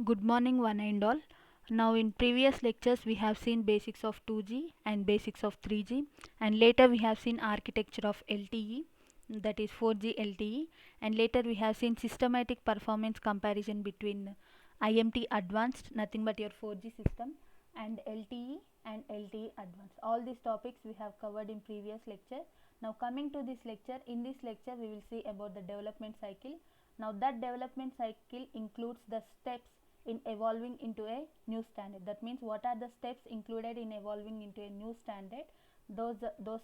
Good morning, one and all. Now, in previous lectures, we have seen basics of 2G and basics of 3G, and later we have seen architecture of LTE, that is 4G LTE, and later we have seen systematic performance comparison between IMT Advanced, nothing but your 4G system, and LTE and LTE Advanced. All these topics we have covered in previous lecture. Now, coming to this lecture, in this lecture we will see about the development cycle. Now, that development cycle includes the steps in evolving into a new standard. That means what are the steps included in evolving into a new standard. Those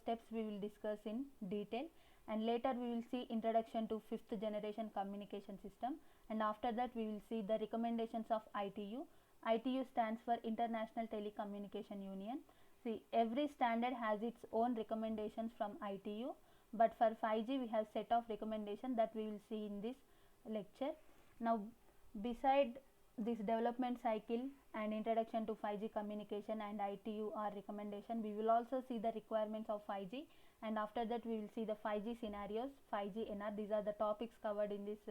steps we will discuss in detail, and later we will see introduction to fifth generation communication system, and after that we will see the recommendations of ITU. ITU stands for International Telecommunication Union. See, every standard has its own recommendations from ITU, but for 5G we have set of recommendations that we will see in this lecture. Now, beside this development cycle and introduction to 5G communication and ITU or recommendation, we will also see the requirements of 5G, and after that we will see the 5G scenarios, 5G NR. These are the topics covered in this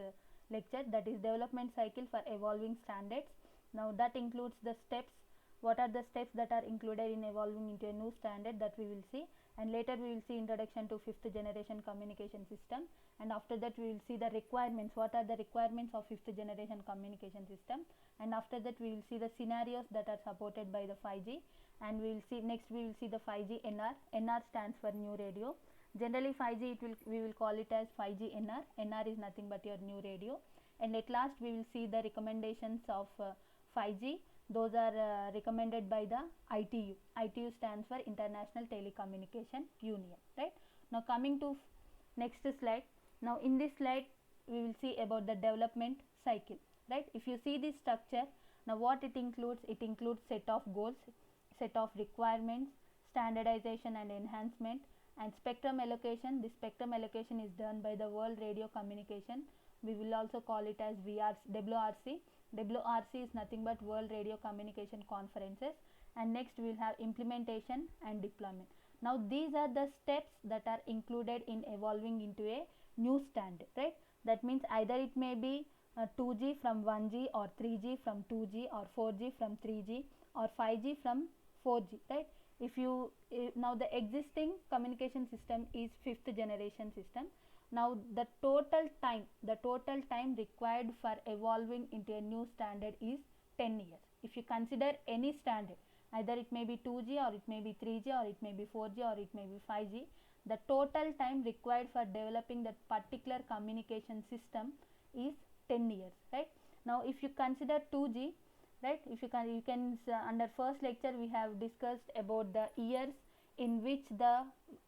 lecture, that is development cycle for evolving standards. Now, that includes the steps. What are the steps that are included in evolving into a new standard, that we will see, and later we will see introduction to fifth generation communication system, and after that we will see the requirements. What are the requirements of fifth generation communication system, and after that we will see the scenarios that are supported by the 5G, and we will see next we will see the 5G NR. NR stands for new radio. Generally 5G we will call it as 5G NR. NR is nothing but your new radio, and at last we will see the recommendations of 5G. Those are recommended by the ITU. ITU stands for International Telecommunication Union, right? Now, coming to next slide. Now, in this slide we will see about the development cycle, right? If you see this structure, now what it includes set of goals, set of requirements, standardization and enhancement, and spectrum allocation. This spectrum allocation is done by the World Radio Communication. We will also call it as WRC. WRC is nothing but World Radio Communication Conferences, and next we will have implementation and deployment. Now, these are the steps that are included in evolving into a new standard, right? That means either it may be 2G from 1G, or 3G from 2G, or 4G from 3G, or 5G from 4G, right? Now the existing communication system is fifth generation system. Now, the total time required for evolving into a new standard is 10 years. If you consider any standard, either it may be 2G, or it may be 3G, or it may be 4G, or it may be 5G, the total time required for developing that particular communication system is 10 years, right? Now, if you consider 2G, right, if you can under first lecture we have discussed about the years in which the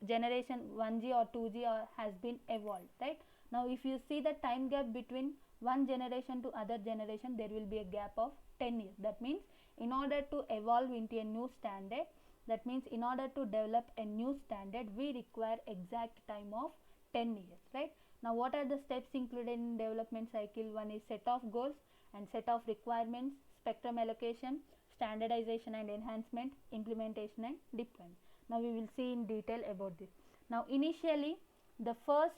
generation 1G or 2G has been evolved, right? Now, if you see the time gap between one generation to other generation, there will be a gap of 10 years. That means in order to evolve into a new standard, that means in order to develop a new standard, we require exact time of 10 years, right? Now, what are the steps included in development cycle? One is set of goals and set of requirements, spectrum allocation, standardization and enhancement, implementation and deployment. Now, we will see in detail about this. Now, initially the first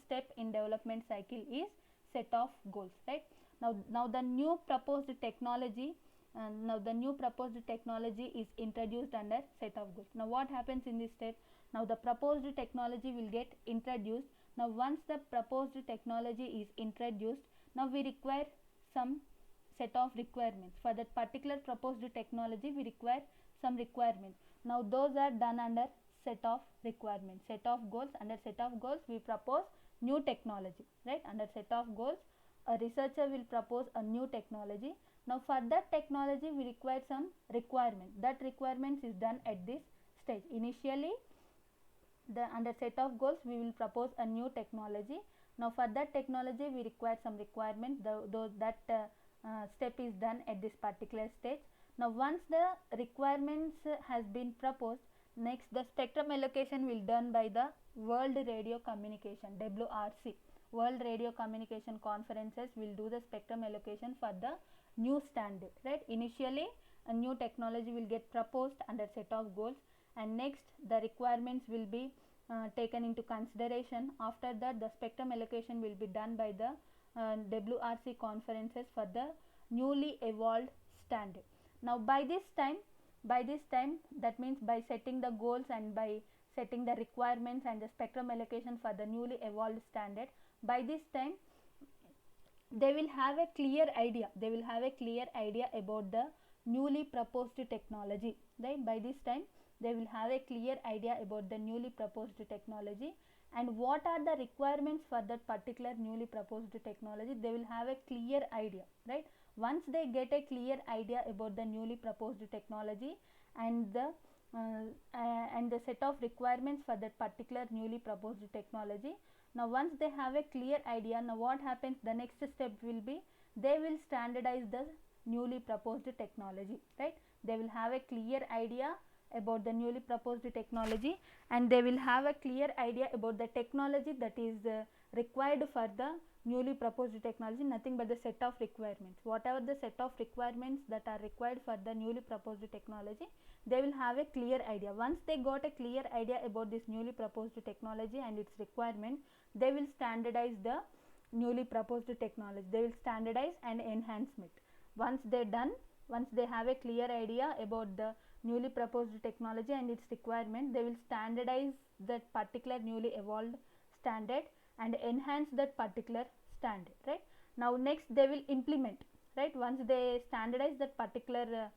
step in development cycle is set of goals, right? Now the new proposed technology is introduced under set of goals. Now, what happens in this step? Now, the proposed technology will get introduced. Now, once the proposed technology is introduced, now we require some set of requirements. For that particular proposed technology, we require some requirements. Now, those are done under set of requirements. Set of goals. Under set of goals, we propose new technology, right? Under set of goals, a researcher will propose a new technology. Now, for that technology, we require some requirement. That requirements is done at this stage. Initially, under set of goals, we will propose a new technology. Now, for that technology, we require some requirement. That step is done at this particular stage. Now, once the requirements has been proposed, next the spectrum allocation will done by the World Radio Communication, WRC. World Radio Communication Conferences will do the spectrum allocation for the new standard, right? Initially, a new technology will get proposed under set of goals, and next the requirements will be taken into consideration. After that, the spectrum allocation will be done by the WRC conferences for the newly evolved standard. Now by this time, that means by setting the goals and by setting the requirements and the spectrum allocation for the newly evolved standard, by this time they will have a clear idea, about the newly proposed technology, right? By this time they will have a clear idea about the newly proposed technology and what are the requirements for that particular newly proposed technology. They will have a clear idea, right? Once they get a clear idea about the newly proposed technology and the set of requirements for that particular newly proposed technology, now once they have a clear idea, now what happens, the next step will be they will standardize the newly proposed technology, right? They will have a clear idea about the newly proposed technology and they will have a clear idea about the technology that is required for the newly proposed technology, nothing but the set of requirements. Whatever the set of requirements that are required for the newly proposed technology, they will have a clear idea. Once they got a clear idea about this newly proposed technology and its requirement, they will standardize the newly proposed technology. They will standardize and enhancement. Once they have a clear idea about the newly proposed technology and its requirement, they will standardize that particular newly evolved standard and enhance that particular standard, right? Now next they will implement, right? Once they standardize that particular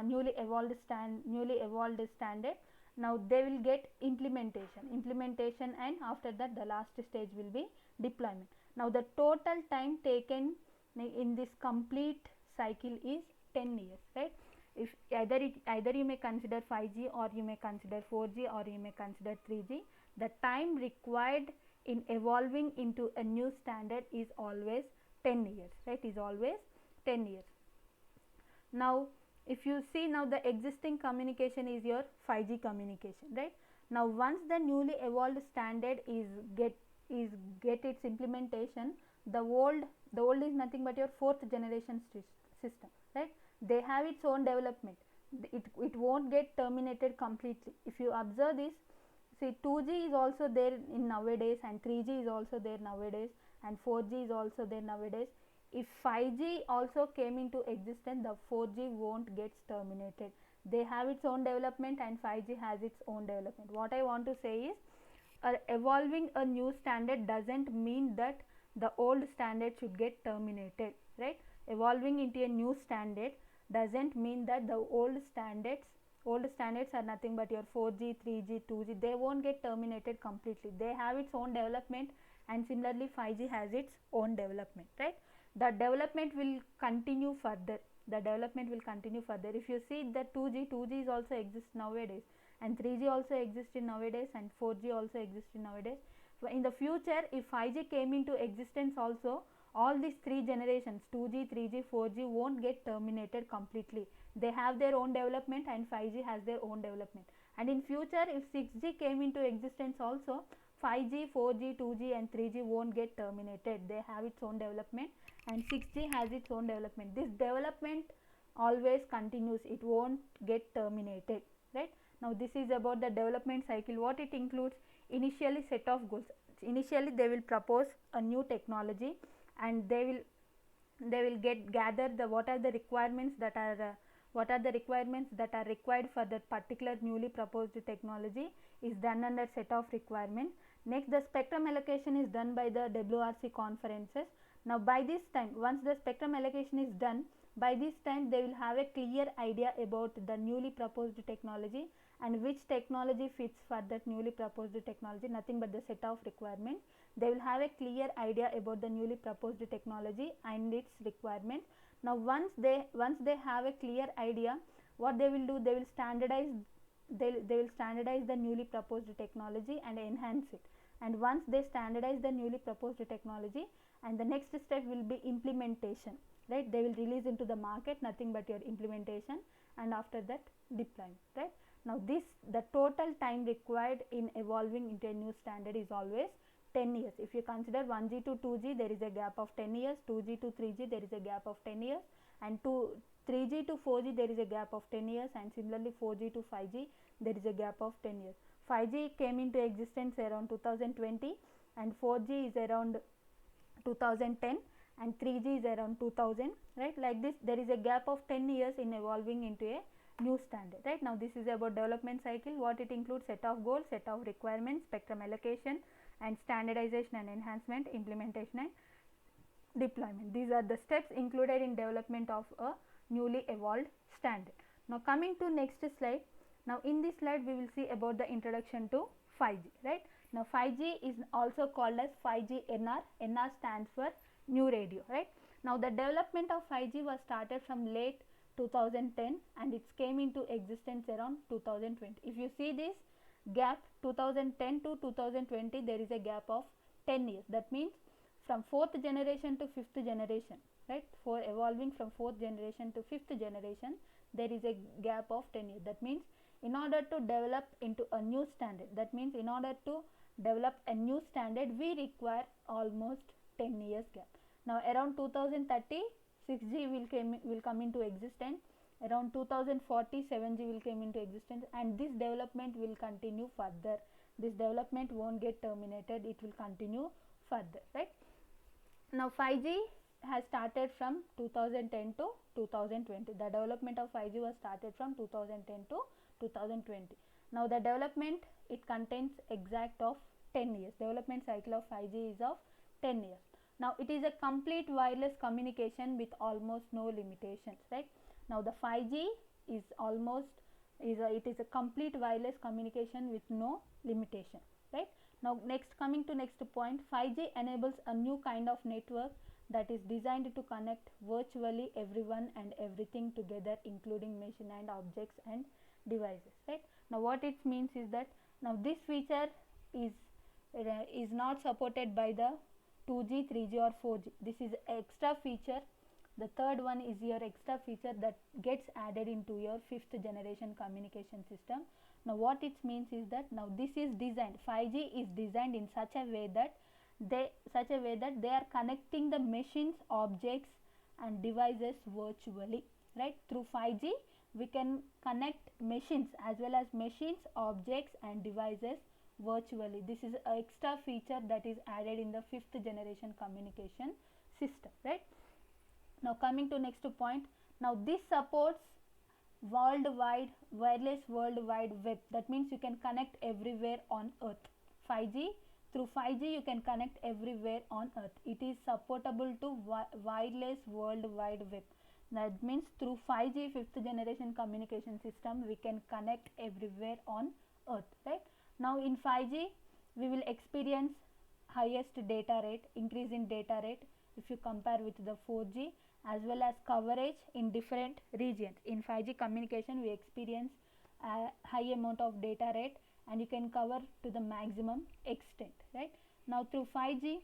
newly evolved standard, now they will get implementation and after that the last stage will be deployment. Now the total time taken in this complete cycle is 10 years, right? If either you may consider 5G or you may consider 4G or you may consider 3G, the time required in evolving into a new standard is always 10 years, right? Is always 10 years. Now if you see, now the existing communication is your 5G communication, right? Now once the newly evolved standard is get its implementation, the old is nothing but your 4th generation system, right? They have its own development. It won't get terminated completely. If you observe this, see, 2G is also there in nowadays and 3G is also there nowadays and 4G is also there nowadays. If 5G also came into existence, the 4G won't get terminated. They have its own development and 5G has its own development. What I want to say is, evolving a new standard doesn't mean that the old standard should get terminated, right? Evolving into a new standard doesn't mean that the old standards are nothing but your 4G, 3G, 2G, they won't get terminated completely. They have its own development and similarly 5G has its own development, right? The development will continue further. If you see that 2G is also exists nowadays and 3G also exists in nowadays and 4G also exists in nowadays. In the future, if 5G came into existence also, all these 3 generations, 2G, 3G, 4G won't get terminated completely. They have their own development and 5G has their own development. And in future, if 6G came into existence also, 5G, 4G, 2G and 3G won't get terminated. They have its own development and 6G has its own development. This development always continues. It won't get terminated, right? Now this is about the development cycle. What it includes: initially set of goals. Initially they will propose a new technology and they will gather the what are the requirements that are required for that particular newly proposed technology is done under set of requirements. Next, the spectrum allocation is done by the WRC conferences. Now by this time, once the spectrum allocation is done, by this time they will have a clear idea about the newly proposed technology and which technology fits for that newly proposed technology, nothing but the set of requirements. They will have a clear idea about the newly proposed technology and its requirements. Now once they have a clear idea, what they will do, they will standardize the newly proposed technology and enhance it. And once they standardize the newly proposed technology, and the next step will be implementation, right? They will release into the market, nothing but your implementation, and after that deployment, right? Now the total time required in evolving into a new standard is always 10 years. If you consider 1G to 2G, there is a gap of 10 years, 2G to 3G, there is a gap of 10 years, and 3G to 4G, there is a gap of 10 years, and similarly 4G to 5G, there is a gap of 10 years. 5G came into existence around 2020 and 4G is around 2010, and 3G is around 2000, right? Like this, there is a gap of 10 years in evolving into a new standard, right? Now this is about development cycle. What it includes: set of goals, set of requirements, spectrum allocation, and standardization and enhancement, implementation and deployment. These are the steps included in development of a newly evolved standard. Now coming to next slide. Now in this slide we will see about the introduction to 5G, right? Now 5G is also called as 5G NR. NR stands for new radio, right? Now the development of 5G was started from late 2010 and it came into existence around 2020. If you see this gap 2010 to 2020, there is a gap of 10 years. That means from 4th generation to 5th generation, right? For evolving from 4th generation to 5th generation, there is a gap of 10 years. That means in order to develop into a new standard, that means in order to develop a new standard, we require almost 10 years gap. Now around 2030, 6G will come into existence. Around 2040, 7G will come into existence, and this development will continue further. This development won't get terminated, it will continue further, right? Now 5G has started from 2010 to 2020. The development of 5G was started from 2010 to 2020. Now the development, it contains exact of 10 years. Development cycle of 5G is of 10 years. Now it is a complete wireless communication with almost no limitations, right? Now the 5G is it is a complete wireless communication with no limitation, right? Now coming to next point, 5G enables a new kind of network that is designed to connect virtually everyone and everything together, including machine and objects and devices, right? Now what it means is that now this feature is not supported by the 2G, 3G or 4G. This is extra feature. The third one is your extra feature that gets added into your 5th generation communication system. Now what it means is that now this is designed, 5G is designed in such a way that they are connecting the machines, objects and devices virtually, right? Through 5G we can connect machines as well as machines, objects and devices virtually. This is an extra feature that is added in the 5th generation communication system, right? Now coming to next point, now this supports worldwide wireless World Wide Web. That means you can connect everywhere on earth. 5G, through 5G you can connect everywhere on earth. It is supportable to wireless World Wide Web. That means through 5G 5th generation communication system we can connect everywhere on earth, right? Now in 5G we will experience highest data rate, increase in data rate if you compare with the 4G, as well as coverage in different regions. In 5G communication we experience a high amount of data rate and you can cover to the maximum extent, right? Now through 5G,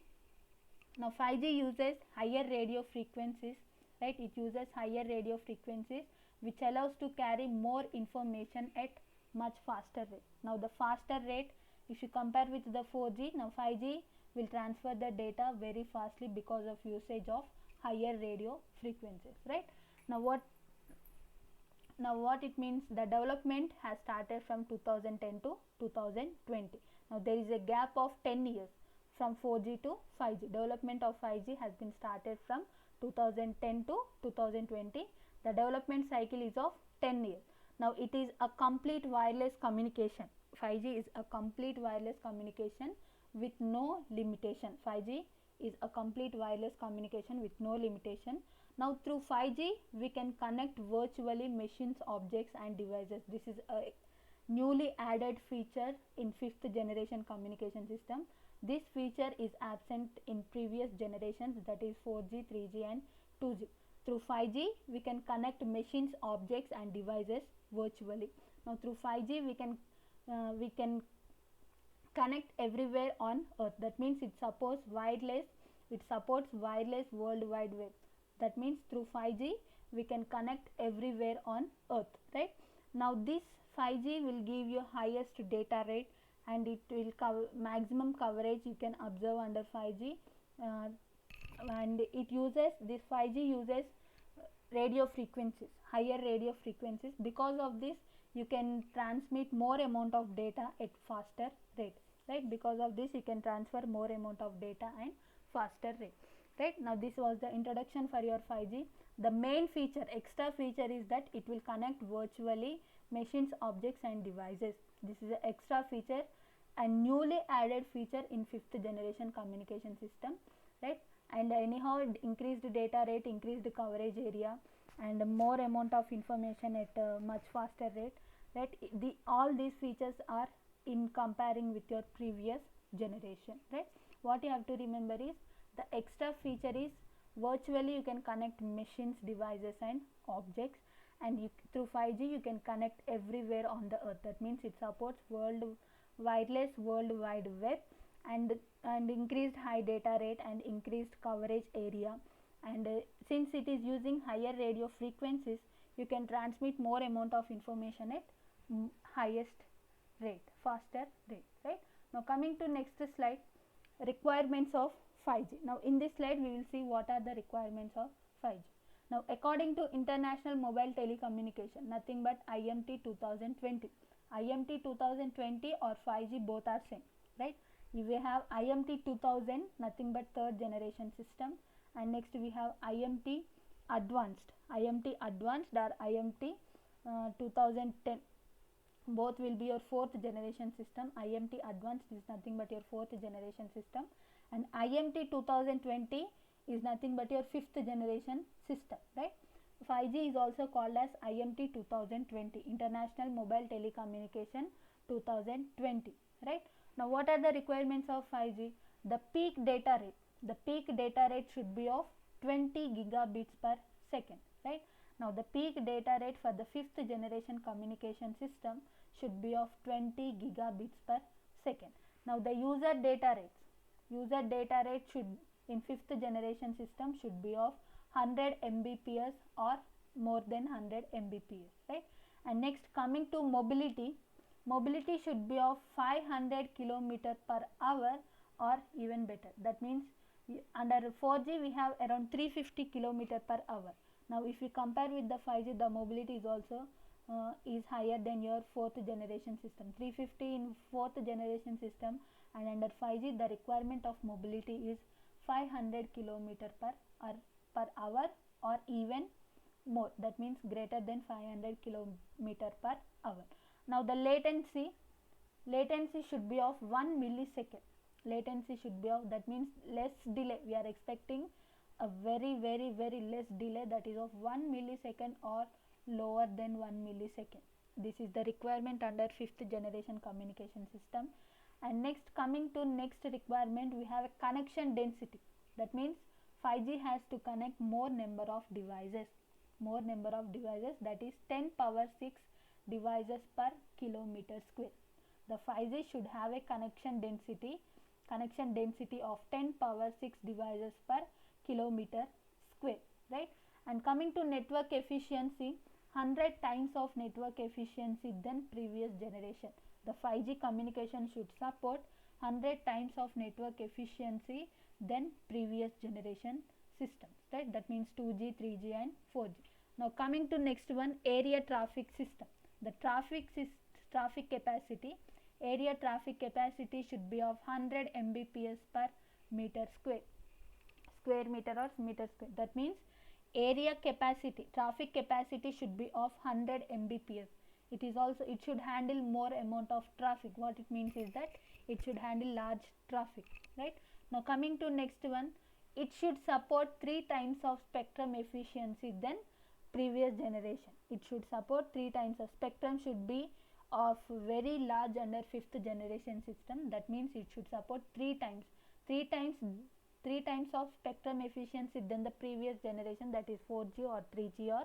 now 5G uses higher radio frequencies, right? It uses higher radio frequencies which allows to carry more information at much faster rate. Now the faster rate, if you compare with the 4G, now 5G will transfer the data very fastly because of usage of higher radio frequencies, right? Now what it means, the development has started from 2010 to 2020. Now there is a gap of 10 years from 4G to 5G. Development of 5G has been started from 2010 to 2020. The development cycle is of 10 years. Now it is a complete wireless communication. 5G is a complete wireless communication with no limitation. 5G is a complete wireless communication with no limitation. Now through 5G we can connect virtually machines, objects and devices. This is a newly added feature in 5th generation communication system. This feature is absent in previous generations, that is 4G, 3G and 2G. Through 5G we can connect machines, objects and devices virtually. Now through 5G we can connect everywhere on earth. That means it supports wireless World Wide Web. That means through 5G we can connect everywhere on earth, right? Now this 5G will give you highest data rate and it will cover maximum coverage you can observe under 5G, and this 5G uses radio frequencies, higher radio frequencies. Because of this you can transmit more amount of data at faster rate, right? Because of this you can transfer more amount of data and faster rate. right? Now this was the introduction for your 5G. The main feature, extra feature, is that it will connect virtually machines, objects and devices. This is an extra feature and newly added feature in 5th generation communication system, right? And anyhow, increased data rate, increased coverage area and more amount of information at a much faster rate, right? All these features are in comparing with your previous generation, right? What you have to remember is the extra feature is virtually you can connect machines, devices and objects, and through 5G you can connect everywhere on the earth. That means it supports wireless world wide web and increased high data rate and increased coverage area, and since it is using higher radio frequencies, you can transmit more amount of information at highest rate, faster rate, right? Now coming to next slide, requirements of 5G. Now in this slide we will see what are the requirements of 5G. Now according to International Mobile Telecommunication, nothing but IMT 2020. IMT 2020 or 5G both are same, right? We have IMT 2000, nothing but third generation system, and next we have IMT advanced. IMT advanced or IMT 2010, both will be your fourth generation system. IMT advanced is nothing but your fourth generation system, and IMT 2020 is nothing but your fifth generation system, right? 5G is also called as IMT 2020, International Mobile Telecommunication 2020, right? Now what are the requirements of 5G? The peak data rate. The peak data rate should be of 20 gigabits per second, right? Now the peak data rate for the fifth generation communication system should be of 20 gigabits per second. Now the user data rate should in fifth generation system should be of 100 Mbps or more than 100 Mbps, right? And next coming to mobility should be of 500 km per hour or even better. That means under 4G we have around 350 km per hour. Now if we compare with the 5G, the mobility is also is higher than your fourth generation system. 350 in fourth generation system, and under 5G the requirement of mobility is 500 km per hour or even more. That means greater than 500 km per hour. Now the latency should be of 1 millisecond. Latency should be of, that means less delay. We are expecting a very less delay, that is of 1 millisecond or lower than 1 millisecond. This is the requirement under fifth generation communication system. And next, coming to next requirement, we have a connection density. That means 5G has to connect more number of devices, that is 10 power 6 devices per kilometer square. The 5G should have a connection density of 10 power 6 devices per kilometer square, right? And coming to network efficiency, 100 times of network efficiency than previous generation. The 5G communication should support 100 times of network efficiency than previous generation systems, right? That means 2G, 3G and 4G. Now coming to next one, area traffic system. The traffic capacity, area traffic capacity should be of 100 Mbps per meter square meter or meter square. That means area capacity, traffic capacity should be of 100 Mbps. It should handle more amount of traffic. What it means is that it should handle large traffic, right? Now coming to next one, it should support 3 times of spectrum efficiency than previous generation. It should support 3 times of spectrum, should be of very large under fifth generation system. That means it should support 3 times of spectrum efficiency than the previous generation, that is 4G or 3G or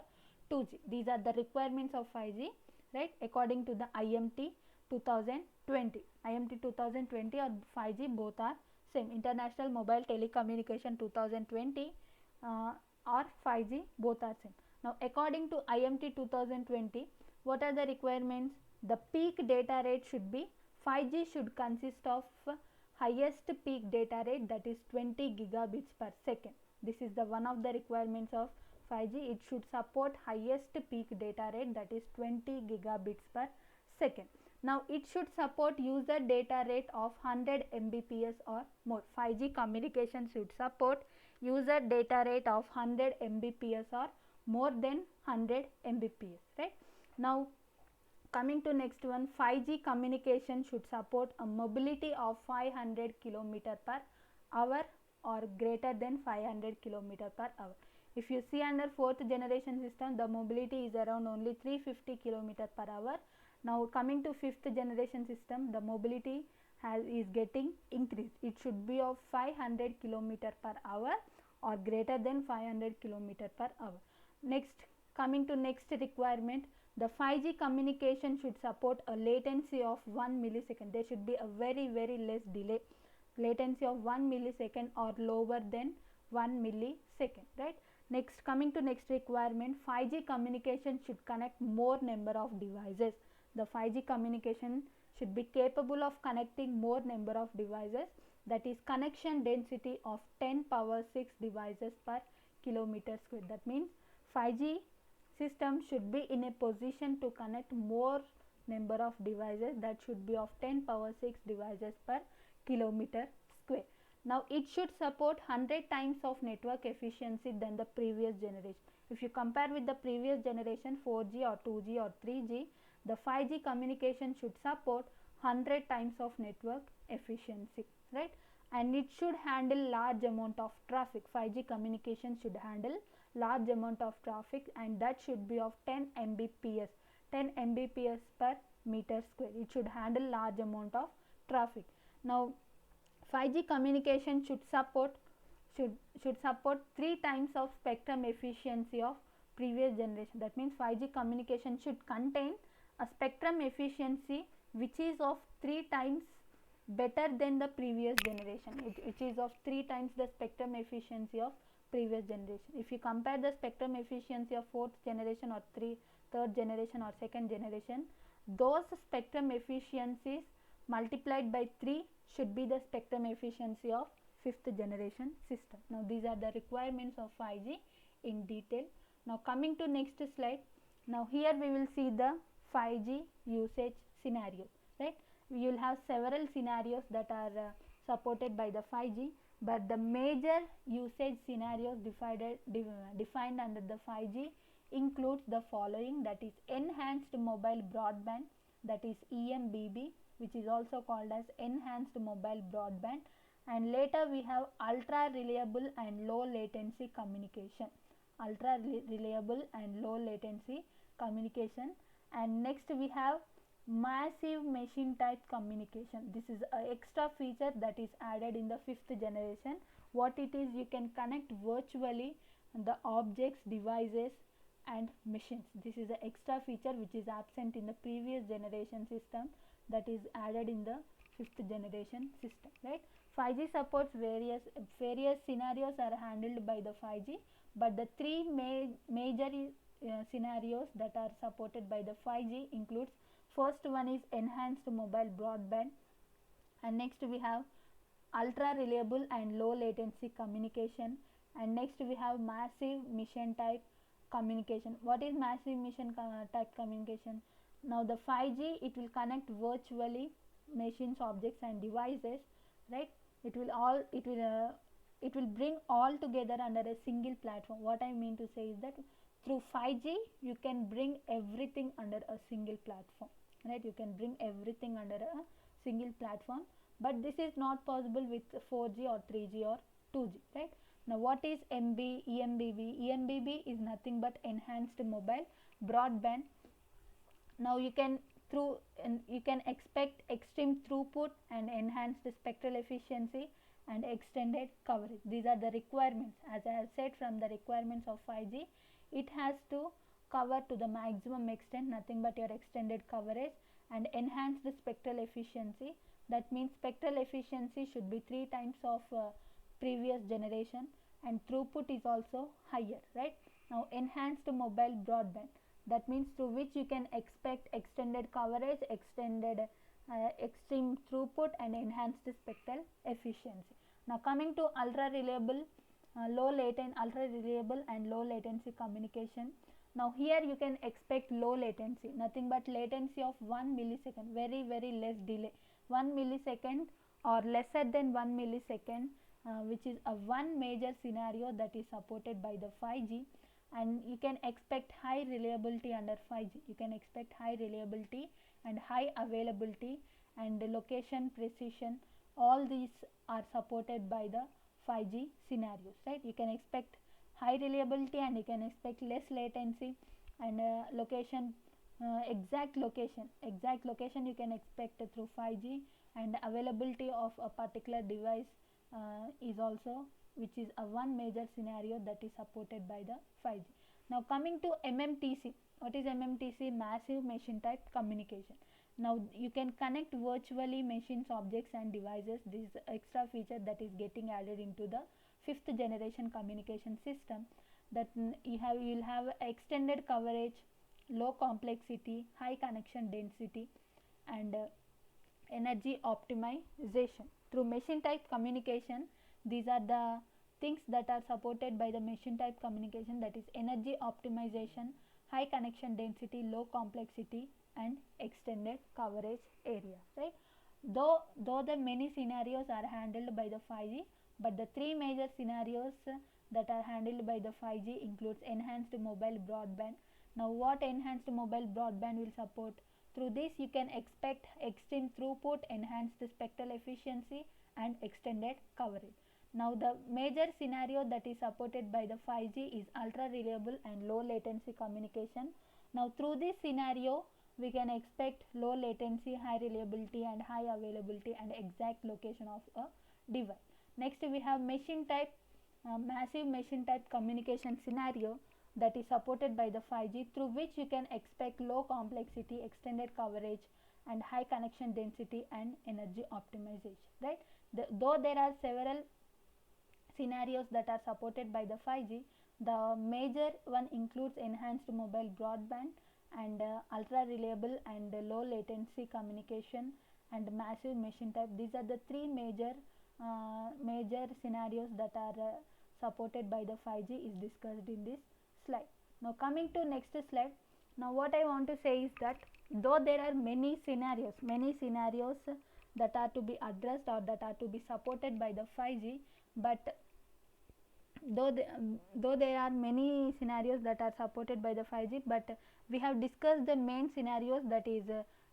2G. These are the requirements of 5G, right? According to the IMT 2020. IMT 2020 or 5G both are same. International Mobile Telecommunication 2020 or 5G both are same. Now according to IMT 2020, what are the requirements? The peak data rate should be, 5G should consist of highest peak data rate, that is 20 gigabits per second. This is the one of the requirements of 5G. It should support highest peak data rate, that is 20 gigabits per second. Now it should support user data rate of 100 Mbps or more. 5G communication should support user data rate of 100 Mbps or more than 100 Mbps, right. Now coming to next one, 5G communication should support a mobility of 500 km per hour or greater than 500 km per hour. If you see under fourth generation system, the mobility is around only 350 km per hour. Now coming to fifth generation system, the mobility is getting increased. It should be of 500 km per hour or greater than 500 km per hour. Next, coming to next requirement, the 5G communication should support a latency of 1 millisecond. There should be a very less delay, latency of 1 millisecond or lower than 1 millisecond, right. Next, coming to next requirement, 5G communication should connect more number of devices. The 5G communication should be capable of connecting more number of devices, that is connection density of 10 power 6 devices per kilometer square. That means 5G system should be in a position to connect more number of devices, that should be of 10 power 6 devices per kilometer square. Now it should support 100 times of network efficiency than the previous generation. If you compare with the previous generation 4G or 2G or 3G, the 5G communication should support 100 times of network efficiency, right. And it should handle large amount of traffic. 5G communication should handle large amount of traffic, and that should be of 10 Mbps, 10 Mbps per meter square. It should handle large amount of traffic. Now 5G communication should support 3 times of spectrum efficiency of previous generation. That means 5G communication should contain a spectrum efficiency which is of 3 times better than the previous generation, which is of 3 times the spectrum efficiency of previous generation. If you compare the spectrum efficiency of fourth generation or third generation or second generation, those spectrum efficiencies multiplied by 3 should be the spectrum efficiency of fifth generation system. Now these are the requirements of 5G in detail. Now coming to next slide. Now here we will see the 5G usage scenario, right. We will have several scenarios that are supported by the 5G, but the major usage scenarios defined under the 5G includes the following, that is enhanced mobile broadband, that is EMBB, which is also called as enhanced mobile broadband, and later we have ultra reliable and low latency communication, ultra reliable and low latency communication, and next we have massive machine type communication. This is an extra feature that is added in the fifth generation. What it is, you can connect virtually the objects, devices and machines. This is an extra feature which is absent in the previous generation system, that is added in the fifth generation system, right. 5G supports various scenarios are handled by the 5G, but the three major scenarios that are supported by the 5G includes, first one is enhanced mobile broadband, and next we have ultra reliable and low latency communication, and next we have massive mission type communication. What is massive mission type communication? Now the 5G, it will connect virtually machines, objects and devices, right. It will bring all together under a single platform. What I mean to say is that through 5G you can bring everything under a single platform, right. You can bring everything under a single platform, but this is not possible with 4G or 3G or 2G, right. Now what is EMBB? EMBB is nothing but enhanced mobile broadband. Now you can expect extreme throughput and enhanced spectral efficiency and extended coverage. These are the requirements. As I have said, from the requirements of 5G, it has to cover to the maximum extent, nothing but your extended coverage, and enhance the spectral efficiency. That means spectral efficiency should be 3 times of previous generation, and throughput is also higher, right. Now enhanced mobile broadband, that means through which you can expect extended coverage, extreme throughput and enhanced spectral efficiency. Now coming to ultra reliable and low latency communication. Now here you can expect low latency, nothing but latency of 1 millisecond, very less delay, 1 millisecond or lesser than 1 millisecond which is a one major scenario that is supported by the 5G, and you can expect high reliability under 5G. You can expect high reliability and high availability and location precision. All these are supported by the 5G scenarios, right? You can expect high reliability and you can expect less latency and location, exact location you can expect through 5G, and availability of a particular device is also, which is a one major scenario that is supported by the 5G. Now coming to MMTC. What is MMTC? Massive machine type communication. Now you can connect virtually machines, objects and devices. This is extra feature that is getting added into the 5th generation communication system, that you'll have extended coverage, low complexity, high connection density and energy optimization through machine type communication. These are the things that are supported by the machine type communication, that is energy optimization, high connection density, low complexity and extended coverage area, right? Though the many scenarios are handled by the 5G, but the three major scenarios that are handled by the 5G includes enhanced mobile broadband. Now what enhanced mobile broadband will support? Through this you can expect extreme throughput, enhanced spectral efficiency and extended coverage. Now the major scenario that is supported by the 5G is ultra reliable and low latency communication. Now through this scenario we can expect low latency, high reliability and high availability and exact location of a device. Next we have machine type, massive machine type communication scenario that is supported by the 5G, through which you can expect low complexity, extended coverage and high connection density and energy optimization, right? Though there are several scenarios that are supported by the 5G, the major one includes enhanced mobile broadband and ultra reliable and low latency communication and massive machine type. These are the three major scenarios that are supported by the 5G is discussed in this slide. Now coming to next slide. Now what I want to say is that though there are many scenarios that are to be addressed or that are to be supported by the 5G, but though there are many scenarios that are supported by the 5G, but we have discussed the main scenarios, that is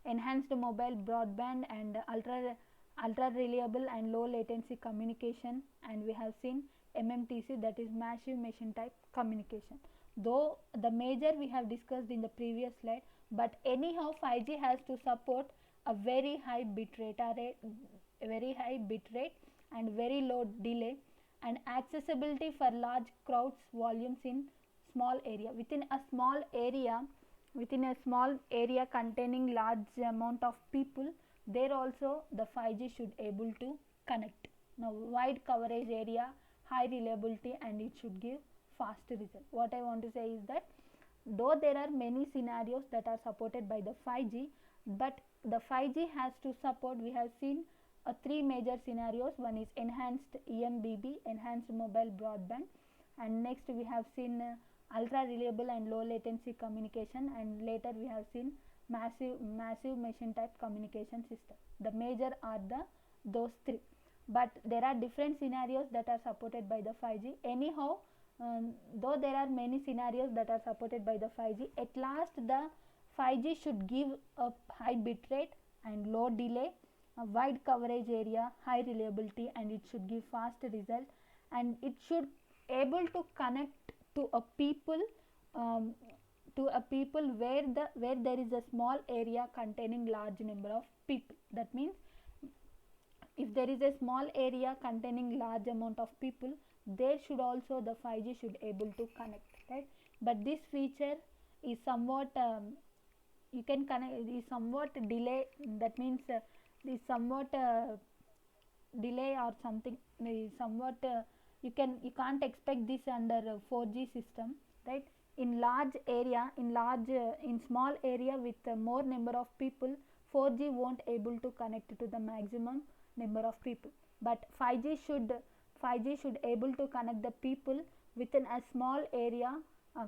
enhanced mobile broadband and ultra reliable and low latency communication, and we have seen MMTC, that is massive machine type communication. Though the major we have discussed in the previous slide, but anyhow 5G has to support a very high bit rate and very low delay and accessibility for large crowds, volumes in small area. Within a small area containing large amount of people, there also the 5G should able to connect. Now wide coverage area, high reliability and it should give fast result. What I want to say is that though there are many scenarios that are supported by the 5G, but the 5G has to support, we have seen three major scenarios. One is enhanced EMBB, enhanced mobile broadband, and next we have seen ultra reliable and low latency communication, and later we have seen massive machine type communication system. The major are those three, but there are different scenarios that are supported by the 5G. Anyhow, though there are many scenarios that are supported by the 5G, at last the 5G should give a high bit rate and low delay, a wide coverage area, high reliability, and it should give fast result, and it should able to connect to a people where there is a small area containing large number of people. That means if there is a small area containing large amount of people, there should also the 5G should able to connect, right? But this feature is somewhat you can connect, is somewhat delay, that means is somewhat delay or something, is somewhat you can't expect this under 4G system, right? In large area, in small area with more number of people, 4G won't able to connect to the maximum number of people, but 5G should able to connect the people within a small area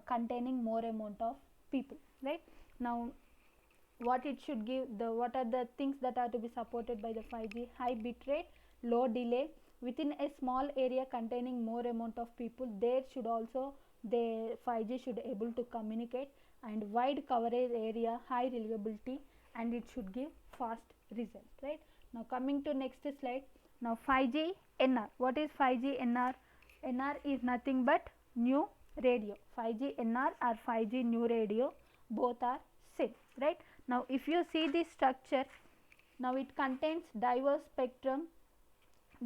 containing more amount of people, right? Now what it should give, what are the things that are to be supported by the 5G? High bit rate, low delay, within a small area containing more amount of people, there should also the 5G should able to communicate, and wide coverage area, high reliability, and it should give fast result, right. Now coming to next slide. Now 5G NR. What is 5G NR? NR is nothing but new radio. 5G NR or 5G new radio, both are same, right. Now if you see this structure, now it contains diverse spectrum,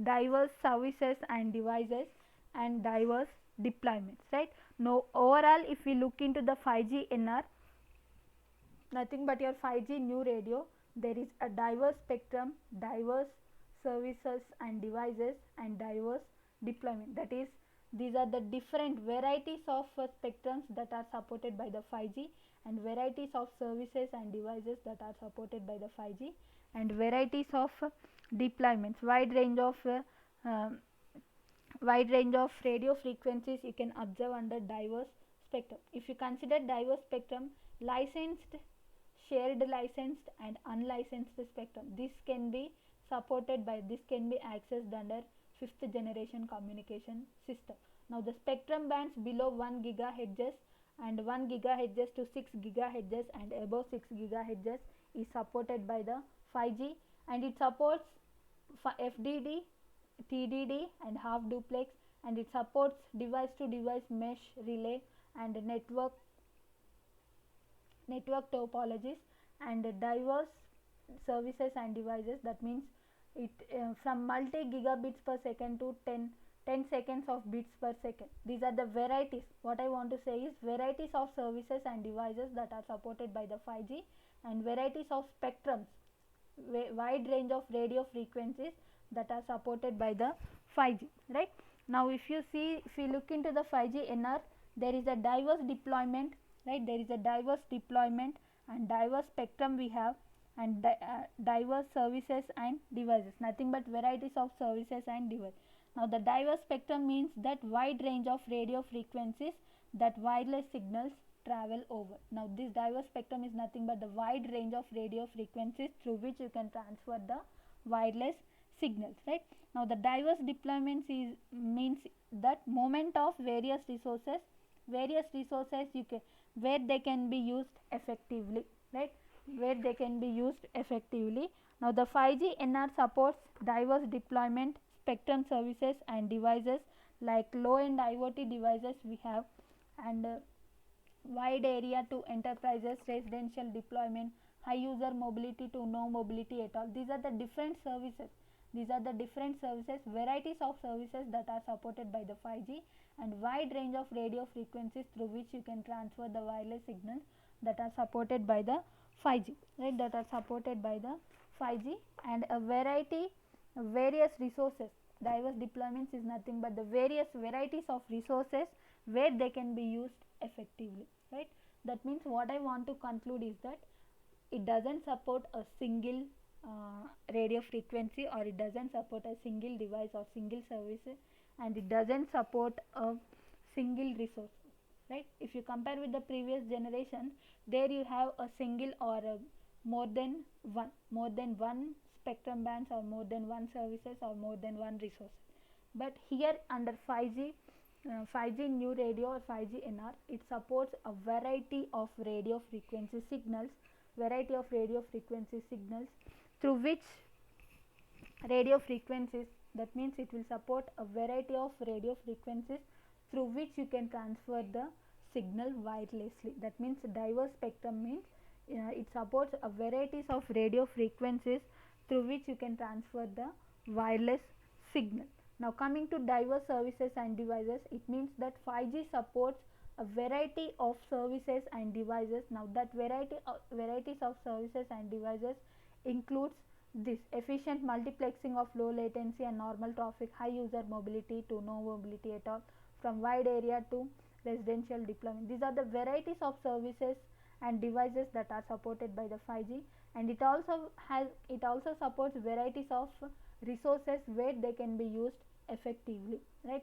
diverse services and devices, and diverse deployments, right. Now overall if we look into the 5G NR, nothing but your 5G new radio, there is a diverse spectrum, diverse services and devices, and diverse deployment. That is, these are the different varieties of spectrums that are supported by the 5G, and varieties of services and devices that are supported by the 5G, and varieties of deployments, wide range of radio frequencies you can observe under diverse spectrum. If you consider diverse spectrum, licensed, shared licensed, and unlicensed spectrum, this can be supported by, this can be accessed under 5th generation communication system. Now the spectrum bands below 1 gigahertz and 1 gigahertz to 6 gigahertz and above 6 gigahertz is supported by the 5G, and it supports FDD, TDD, and half duplex, and it supports device to device mesh relay and network topologies and diverse services and devices. That means it from multi gigabits per second to 10 seconds of bits per second. These are the varieties. What I want to say is varieties of services and devices that are supported by the 5G, and varieties of spectrums, wide range of radio frequencies that are supported by the 5G, right. Now if you look into the 5G NR, there is a diverse deployment, right. There is a diverse deployment and diverse spectrum we have, and diverse services and devices, nothing but varieties of services and devices. Now the diverse spectrum means that wide range of radio frequencies that wireless signals travel over. Now this diverse spectrum is nothing but the wide range of radio frequencies through which you can transfer the wireless signals, right. Now the diverse deployments means that moment of various resources you can, where they can be used effectively, right, where they can be used effectively. Now the 5G NR supports diverse deployment, spectrum services and devices like low end IoT devices we have, and wide area to enterprises, residential deployment, high user mobility to no mobility at all. These are the different services. Varieties of services that are supported by the 5G, and wide range of radio frequencies through which you can transfer the wireless signals that are supported by the 5G, right, that are supported by the 5G, and a various resources. Diverse deployments is nothing but the various varieties of resources where they can be used effectively, right. That means what I want to conclude is that it doesn't support a single radio frequency, or it doesn't support a single device or single service, and it doesn't support a single resource, right. If you compare with the previous generation, there you have a single or more than one spectrum bands, or more than one services, or more than one resource. But here under 5G new radio or 5G NR, it supports a variety of radio frequency signals, through which radio frequencies, that means it will support a variety of radio frequencies through which you can transfer the signal wirelessly. That means diverse spectrum means it supports a varieties of radio frequencies through which you can transfer the wireless signal. Now coming to diverse services and devices, it means that 5G supports a variety of services and devices. Now that varieties of services and devices includes this: efficient multiplexing of low latency and normal traffic, high user mobility to no mobility at all, from wide area to residential deployment. These are the varieties of services and devices that are supported by the 5G, and it also supports varieties of resources where they can be used effectively, right,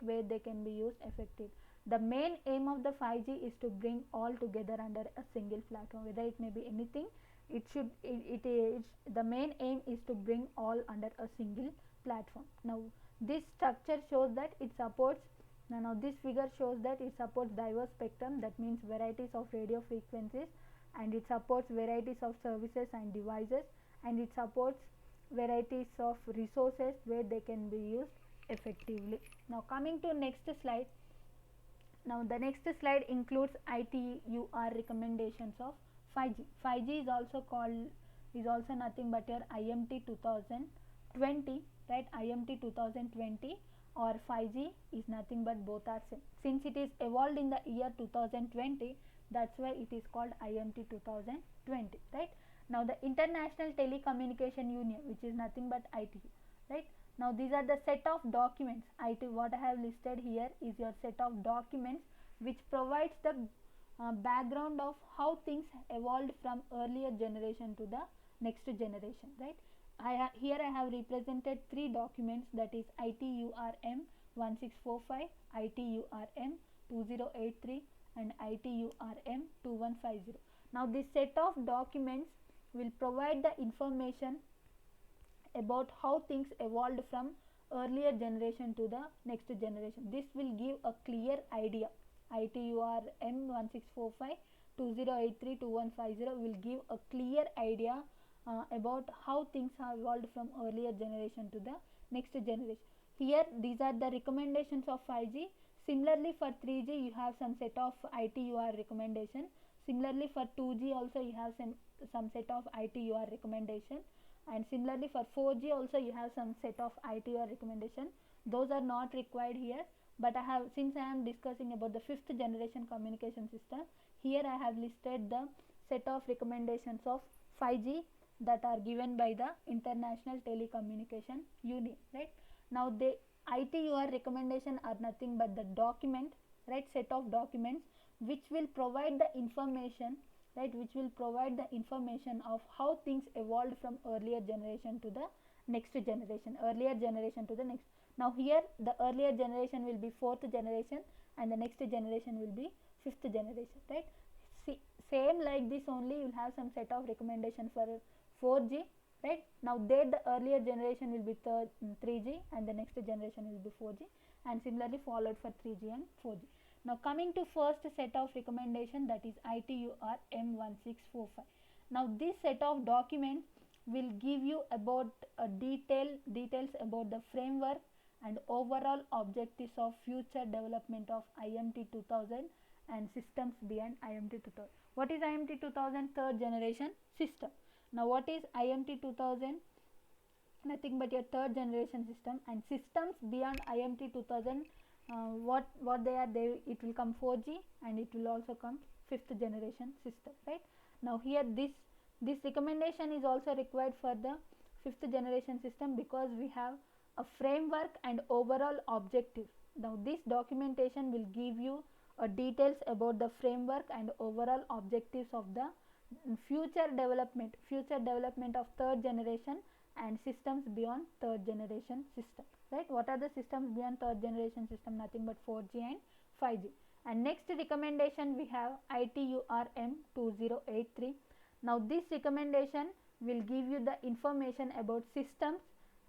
The main aim of the 5G is to bring all together under a single platform, whether it may be anything. The main aim is to bring all under a single platform. Now This structure shows that it supports, now this figure shows that it supports diverse spectrum, that means varieties of radio frequencies, and it supports varieties of services and devices, and it supports varieties of resources where they can be used effectively. Now coming to next slide. Now the next slide includes ITUR recommendations of 5G. 5G is also called, is also nothing but your IMT 2020, right? IMT 2020 or 5G is nothing but both are same. Since it is evolved in the year 2020, that's why it is called IMT 2020, right? Now the International Telecommunication Union, which is nothing but ITU, right? Now these are the set of documents. What I have listed here is your set of documents which provides the background of how things evolved from earlier generation to the next generation, right? Here I have represented three documents, that is ITURM 1645, ITURM 2083 and ITURM 2150. Now this set of documents will provide the information about how things evolved from earlier generation to the next generation. This will give a clear idea. ITURM 1645, 2083, 2150 will give a clear idea about how things have evolved from earlier generation to the next generation. Here these are the recommendations of 5G. Similarly for 3G you have some set of ITUR recommendation. Similarly for 2G also you have some set of ITUR recommendation, and similarly for 4G also you have some set of ITUR recommendation. Those are not required here, but I have, since I am discussing about the 5th generation communication system, here I have listed the set of recommendations of 5G that are given by the International Telecommunication Union, right? Now the ITUR recommendation are nothing but the document, right, set of documents which will provide the information, right, which will provide the information of how things evolved from earlier generation to the next generation, earlier generation to the next. Now here the earlier generation will be 4th generation and the next generation will be 5th generation, right? See, same like this only you will have some set of recommendation for 4G, right? Now there the earlier generation will be 3G and the next generation will be 4G, and similarly followed for 3G and 4G. Now coming to first set of recommendation, that is ITUR M1645. Now this set of documents will give you about details about the framework and overall objectives of future development of IMT 2000 and systems beyond IMT 2000. What is IMT 2000? Third generation system. Now what is IMT 2000? Nothing but your third generation system, and systems beyond IMT 2000, what they are, it will come 4G and it will also come 5th generation system, right? Now here this recommendation is also required for the 5th generation system because we have a framework and overall objectives. Now this documentation will give you details about the framework and overall objectives of the future development of third generation and systems beyond third generation system, right? What are the systems beyond third generation system? Nothing but 4G and 5G. And next recommendation we have ITURM 2083. Now this recommendation will give you the information about systems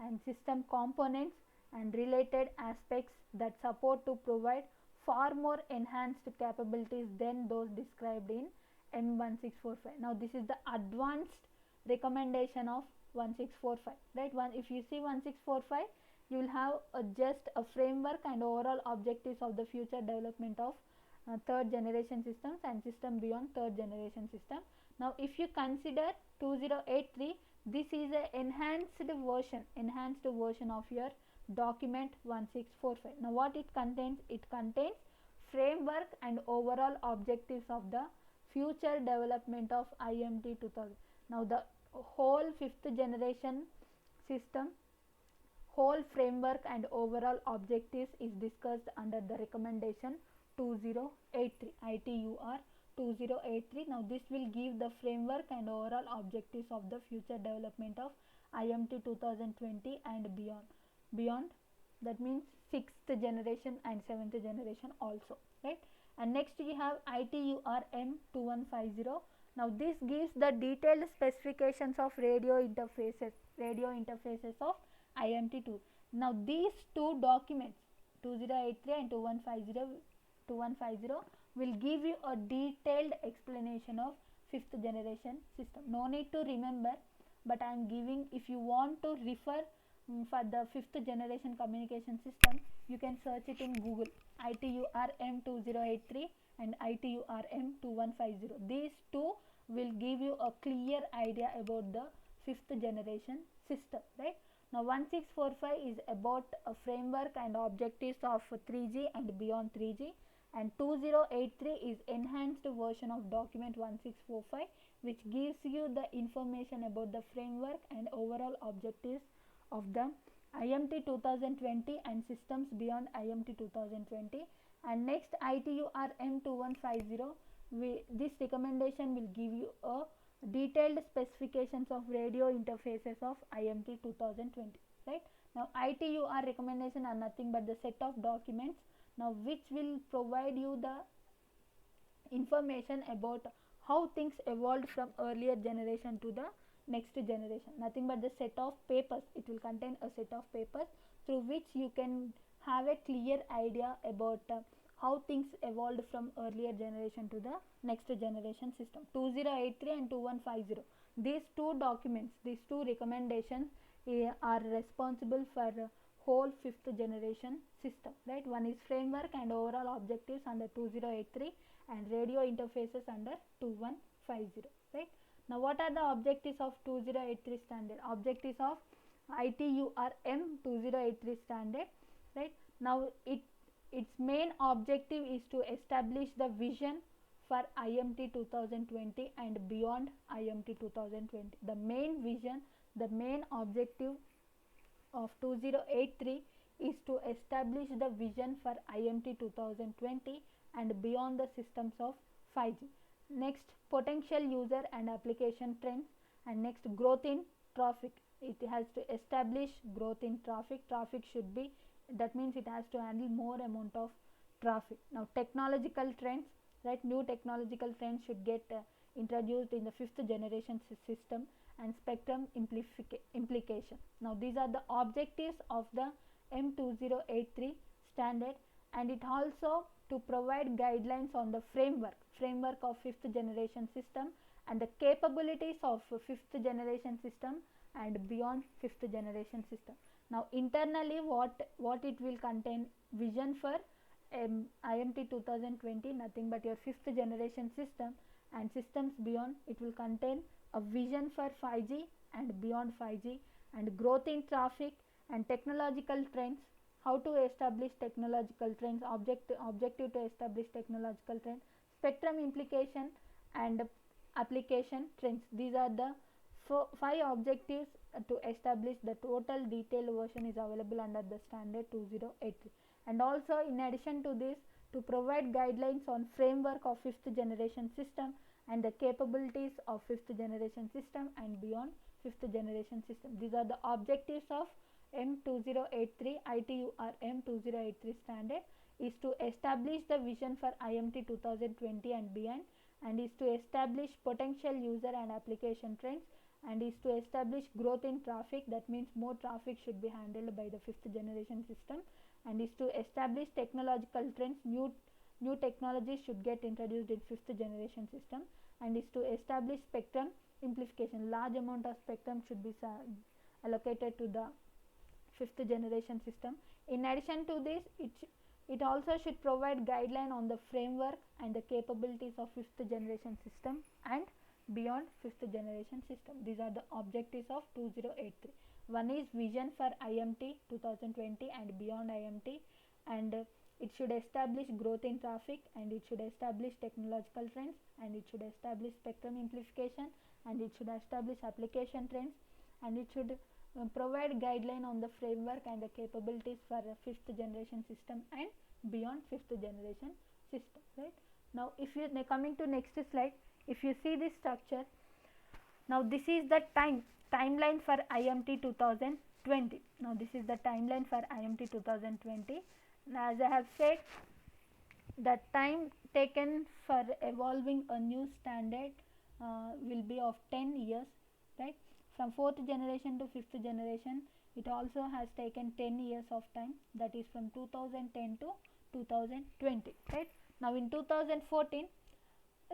and system components and related aspects that support to provide far more enhanced capabilities than those described in M1645. Now this is the advanced recommendation of 1645, right? If you see 1645, you will have just a framework and overall objectives of the future development of third generation systems and system beyond third generation system. Now if you consider 2083, this is a enhanced version of your document 1645. Now what it contains? It contains framework and overall objectives of the future development of IMT 2000. Now the whole 5th generation system, whole framework and overall objectives is discussed under the recommendation 2083, ITUR 2083. Now this will give the framework and overall objectives of the future development of IMT 2020 and beyond, that means 6th generation and 7th generation also, right? And next we have ITURM 2150. Now this gives the detailed specifications of radio interfaces of IMT2. Now these two documents 2083 and 2150 will give you a detailed explanation of fifth generation system. No need to remember, but I am giving, if you want to refer for the fifth generation communication system, you can search it in Google, ITURM 2083 and ITURM 2150. These two will give you a clear idea about the fifth generation system, right? Now 1645 is about a framework and objectives of 3G and beyond 3G, and 2083 is enhanced version of document 1645, which gives you the information about the framework and overall objectives of the IMT 2020 and systems beyond IMT 2020. And next, ITURM 2150, this recommendation will give you a detailed specifications of radio interfaces of IMT 2020, right? Now ITUR recommendation are nothing but the set of documents now which will provide you the information about how things evolved from earlier generation to the next generation. Nothing but the set of papers. It will contain a set of papers through which you can have a clear idea about how things evolved from earlier generation to the next generation system. 2083 and 2150, these two documents, these two recommendations are responsible for whole fifth generation system, right? One is framework and overall objectives under 2083 and radio interfaces under 2150, right? Now what are the objectives of 2083 standard? Objectives of ITURM 2083 standard, right? Now its main objective is to establish the vision for IMT 2020 and beyond IMT 2020. The main vision, the main objective of 2083 is to establish the vision for IMT 2020 and beyond the systems of 5G. Next, potential user and application trends, and next, growth in traffic. It has to establish growth in traffic. Traffic should be, that means it has to handle more amount of traffic. Now technological trends, right? New technological trends should get introduced in the fifth generation system, and spectrum implication. Now these are the objectives of the M2083 standard, and it also to provide guidelines on the framework of fifth generation system and the capabilities of fifth generation system and beyond fifth generation system. Now internally what it will contain: vision for IMT 2020, nothing but your fifth generation system and systems beyond. It will contain a vision for 5G and beyond 5G, and growth in traffic and technological trends. How to establish technological trends, objective to establish technological trends, spectrum implication and application trends. These are the 5 objectives to establish. The total detailed version is available under the standard 2083. And also in addition to this, to provide guidelines on framework of fifth generation system and the capabilities of fifth generation system and beyond fifth generation system. These are the objectives of M2083 ITURM 2083 standard, is to establish the vision for IMT 2020 and beyond, and is to establish potential user and application trends, and is to establish growth in traffic. That means more traffic should be handled by the fifth generation system, and is to establish technological trends. New technologies should get introduced in fifth generation system, and is to establish spectrum amplification. Large amount of spectrum should be allocated to the fifth generation system. In addition to this, it also should provide guideline on the framework and the capabilities of fifth generation system and beyond fifth generation system. These are the objectives of 2083. One is vision for IMT 2020 and beyond IMT, and it should establish growth in traffic, and it should establish technological trends, and it should establish spectrum amplification, and it should establish application trends, and it should provide guideline on the framework and the capabilities for fifth generation system and beyond fifth generation system, right? Now if you coming to next slide, if you see this structure, now this is the timeline for IMT 2020. Now this is the timeline for IMT 2020. Now, as I have said, the time taken for evolving a new standard will be of 10 years, right? From 4th generation to 5th generation, It also has taken 10 years of time, that is from 2010 to 2020, right? Now in 2014,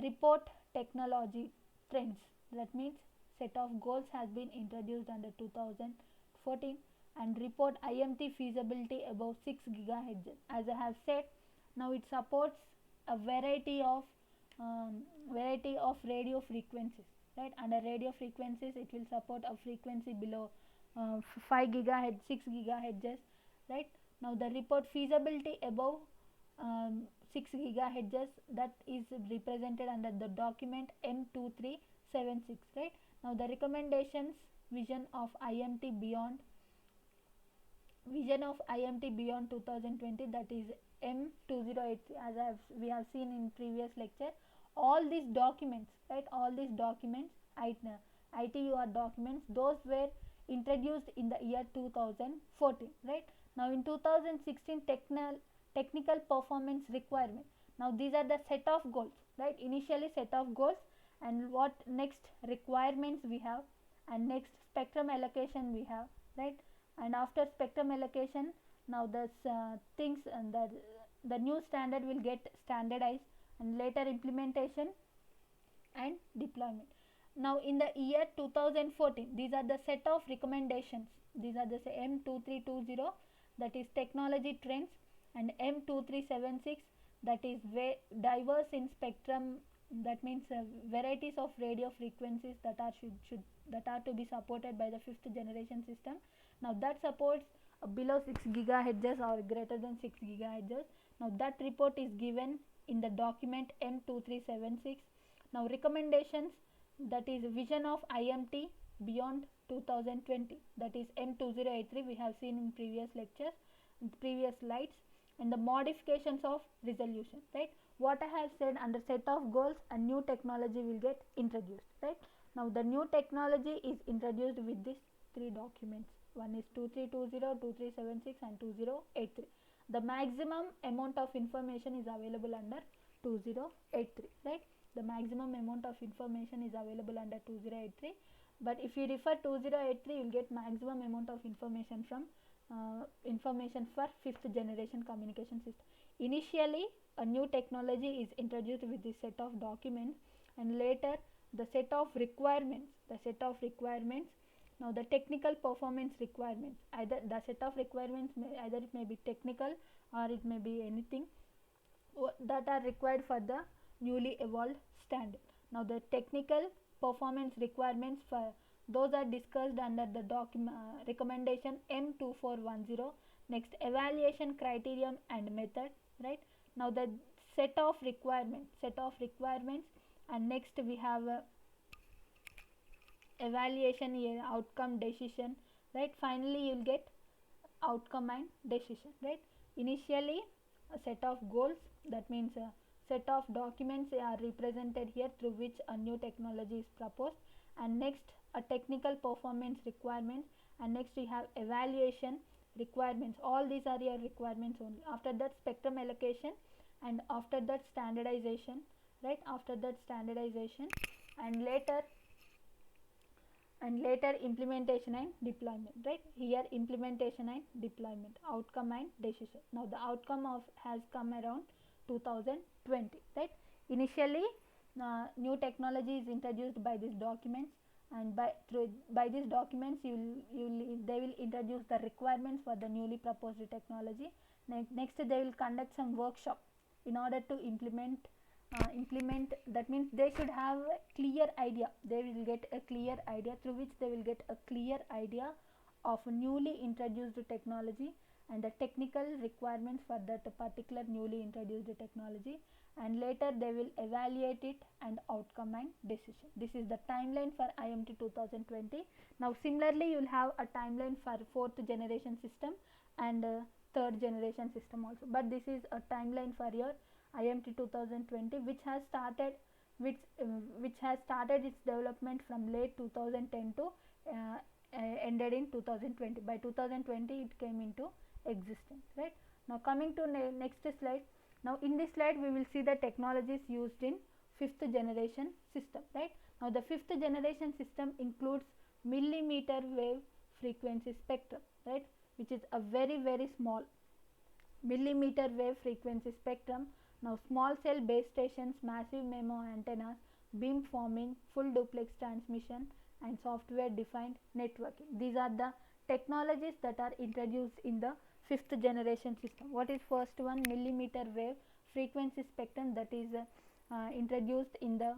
report technology trends, that means set of goals has been introduced under 2014, and report IMT feasibility above 6 gigahertz. As I have said, now it supports a variety of radio frequencies, right? Under radio frequencies it will support a frequency below 5 gigahertz, 6 gigahertz, right? Now the report feasibility above 6 gigahertz, that is represented under the document M2376, right? Now the recommendations, vision of IMT beyond 2020, that is M2083, as we have seen in previous lecture. All these documents, right, all these documents, ITUR documents, those were introduced in the year 2014, right? Now in 2016, technical performance requirement. Now these are the set of goals, right? Initially set of goals, and what next requirements we have, and next spectrum allocation we have, right? And after spectrum allocation, now the things and the new standard will get standardized, and later implementation and deployment. Now in the year 2014, these are the set of recommendations. These are the M2320, that is technology trends, and M2376, that is diverse in spectrum, that means varieties of radio frequencies that are to be supported by the fifth generation system. Now that supports below 6 gigahertz or greater than 6 gigahertz. Now that report is given in the document M2376. Now recommendations, that is vision of IMT beyond 2020, that is M2083, we have seen in previous lectures, in previous slides. And the modifications of resolution, right? What I have said, under set of goals, a new technology will get introduced, right? Now the new technology is introduced with these three documents. One is 2320, 2376 and 2083. The maximum amount of information is available under 2083, right? The maximum amount of information is available under 2083, but if you refer 2083, you will get maximum amount of information from information for fifth generation communication system. Initially, a new technology is introduced with this set of documents, and later the set of requirements, now the technical performance requirements, either the set of requirements either it may be technical or it may be anything that are required for the newly evolved standard. Now the technical performance requirements, for those are discussed under the recommendation M2410. Next, evaluation criterion and method, right? Now the set of requirements, and next we have evaluation here, outcome, decision, right? Finally you will get outcome and decision, right? Initially a set of goals, that means a set of documents are represented here through which a new technology is proposed, and next a technical performance requirement, and next we have evaluation requirements. All these are your requirements only. After that spectrum allocation, and after that standardization, right? After that standardization, and later implementation and deployment, right? Here implementation and deployment, outcome and decision. Now the outcome of has come around 2020, right? Initially new technology is introduced by these documents, and by these documents they will introduce the requirements for the newly proposed technology. Next they will conduct some workshop in order to implement, that means they should have a clear idea. They will get a clear idea, through which they will get a clear idea of newly introduced technology and the technical requirements for that particular newly introduced technology, and later they will evaluate it and outcome and decision. This is the timeline for IMT 2020. Now similarly you will have a timeline for fourth generation system and third generation system also, but this is a timeline for your IMT 2020, which has started its development from late 2010 to ended in 2020. By 2020 it came into existence, right? Now coming to next slide. Now in this slide we will see the technologies used in fifth generation system, right? Now the fifth generation system includes millimeter wave frequency spectrum, right, which is a very small millimeter wave frequency spectrum. Now small cell base stations, massive MIMO antennas, beam forming, full duplex transmission, and software defined networking. These are the technologies that are introduced in the fifth generation system. What is first one? Millimeter wave frequency spectrum, that is introduced in the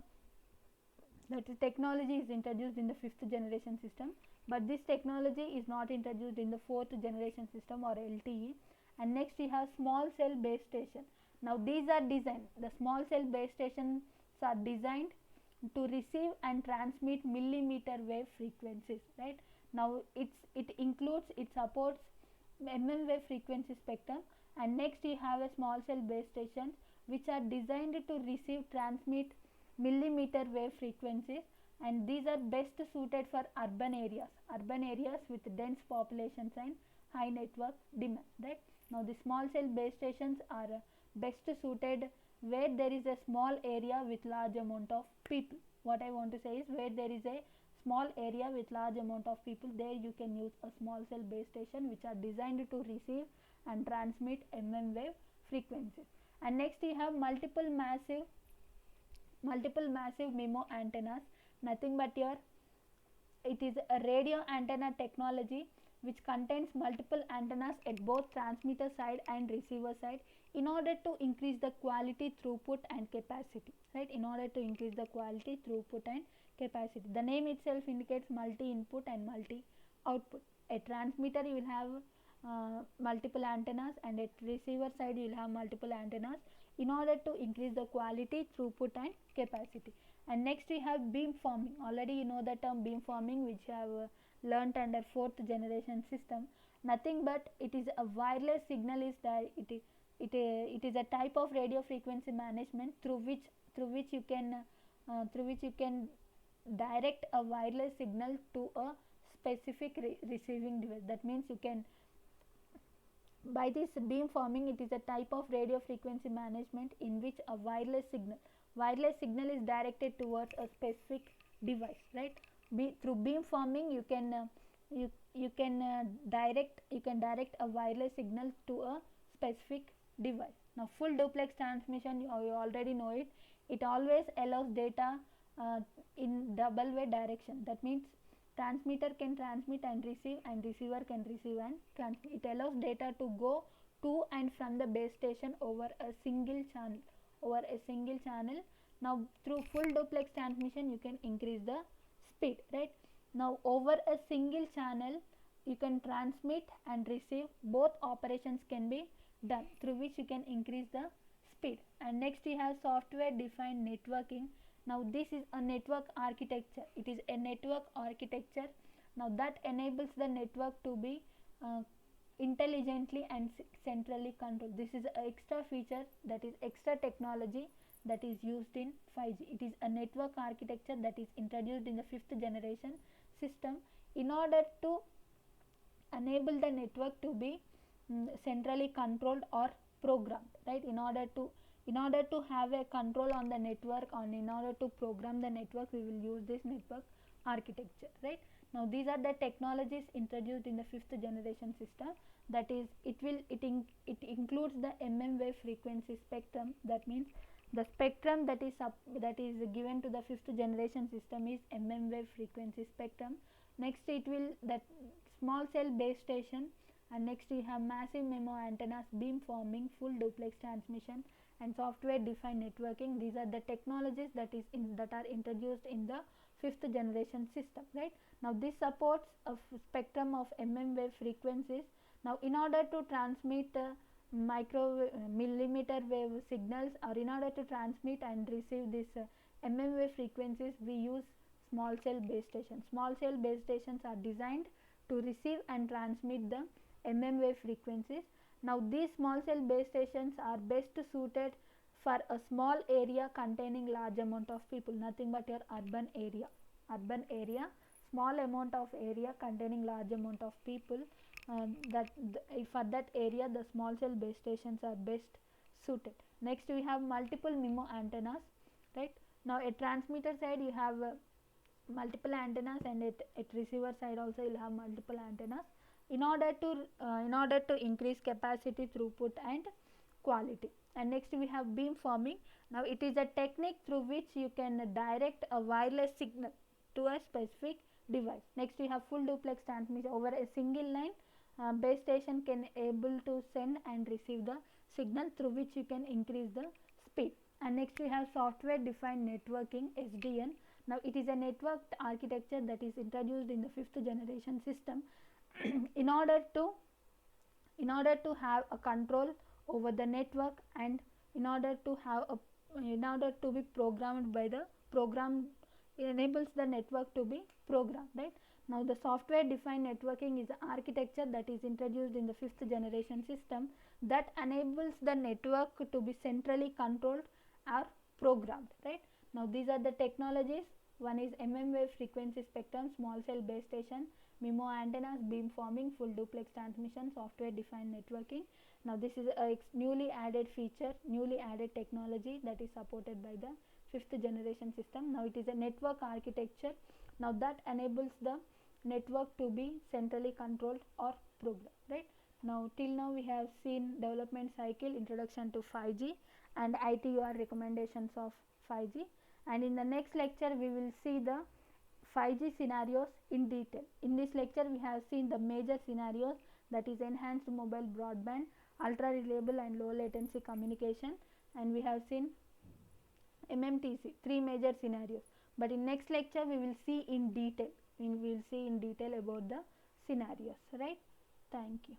technology is introduced in the fifth generation system, but this technology is not introduced in the fourth generation system or LTE. And next we have small cell base station. Now these are designed, the small cell base stations are designed to receive and transmit millimeter wave frequencies, right. Now it supports wave frequency spectrum. And next we have a small cell base stations which are designed to receive, transmit millimeter wave frequencies, and these are best suited for urban areas with dense populations and high network demand, right. Now the small cell base stations are best suited where there is a small area with large amount of people. What I want to say is, where there is a small area with large amount of people, there you can use a small cell base station which are designed to receive and transmit wave frequencies. And next we have multiple massive MIMO antennas, nothing but your, it is a radio antenna technology which contains multiple antennas at both transmitter side and receiver side in order to increase the quality, throughput and capacity, right, in order to increase the quality, throughput and capacity. The name itself indicates multi input and multi output. A transmitter you will have multiple antennas, and at receiver side you will have multiple antennas in order to increase the quality, throughput and capacity. And next we have beam forming. Already you know the term beam forming, which you have learnt under fourth generation system. Nothing but it is a wireless signal, is that it is a type of radio frequency management through which you can direct a wireless signal to a specific receiving device. That means you can, by this beam forming, it is a type of radio frequency management in which a wireless signal is directed towards a specific device, right. Through beam forming you can direct a wireless signal to a specific device. Now full duplex transmission, you already know it. It always allows data in double way direction. That means transmitter can transmit and receive, and receiver can receive and transmit. It allows data to go to and from the base station over a single channel. Now through full duplex transmission you can increase the speed, right. Now over a single channel you can transmit and receive, both operations can be done, through which you can increase the speed. And next we have software defined networking. Now this is a network architecture. It is a network architecture now that enables the network to be intelligently and centrally controlled. This is an extra feature, that is extra technology that is used in 5G. It is a network architecture that is introduced in the fifth generation system in order to enable the network to be centrally controlled or programmed, right. In order to have a control on the network, and in order to program the network, we will use this network architecture, right. Now these are the technologies introduced in the fifth generation system. That is, it includes the wave frequency spectrum. That means the spectrum that is given to the fifth generation system is wave frequency spectrum. Next it will that small cell base station, and next we have massive MIMO antennas, beam forming, full duplex transmission and software defined networking. These are the technologies that are introduced in the fifth generation system, right. Now this supports a spectrum of wave frequencies. Now in order to transmit millimeter wave signals, or in order to transmit and receive this wave frequencies, we use small cell base stations. Small cell base stations are designed to receive and transmit the wave frequencies. Now these small cell base stations are best suited for a small area containing large amount of people, nothing but your urban area, small amount of area containing large amount of people. For that area the small cell base stations are best suited. Next we have multiple MIMO antennas, right. Now at transmitter side you have multiple antennas, and at receiver side also you will have multiple antennas in order to increase capacity, throughput and quality. And next we have beam forming. Now it is a technique through which you can direct a wireless signal to a specific device. Next we have full duplex transmission. Over a single line, base station can able to send and receive the signal, through which you can increase the speed. And next we have software defined networking, SDN. Now it is a networked architecture that is introduced in the 5th generation system in order to have a control over the network, and in order to be programmed by the program, it enables the network to be programmed, right. Now the software defined networking is the architecture that is introduced in the 5th generation system that enables the network to be centrally controlled or programmed, right. Now these are the technologies. One is wave frequency spectrum, small cell base station, MIMO antennas, beam forming, full duplex transmission, software defined networking. Now this is a newly added feature, newly added technology that is supported by the 5th generation system. Now it is a network architecture. Now that enables the network to be centrally controlled or programmed, right. Now till now we have seen development cycle, introduction to 5G and ITUR recommendations of 5G, and in the next lecture we will see the 5G scenarios in detail. In this lecture we have seen the major scenarios, that is enhanced mobile broadband, ultra reliable and low latency communication, and we have seen MMTC, 3 major scenarios. But in next lecture we will see in detail, about the scenarios, right. Thank you.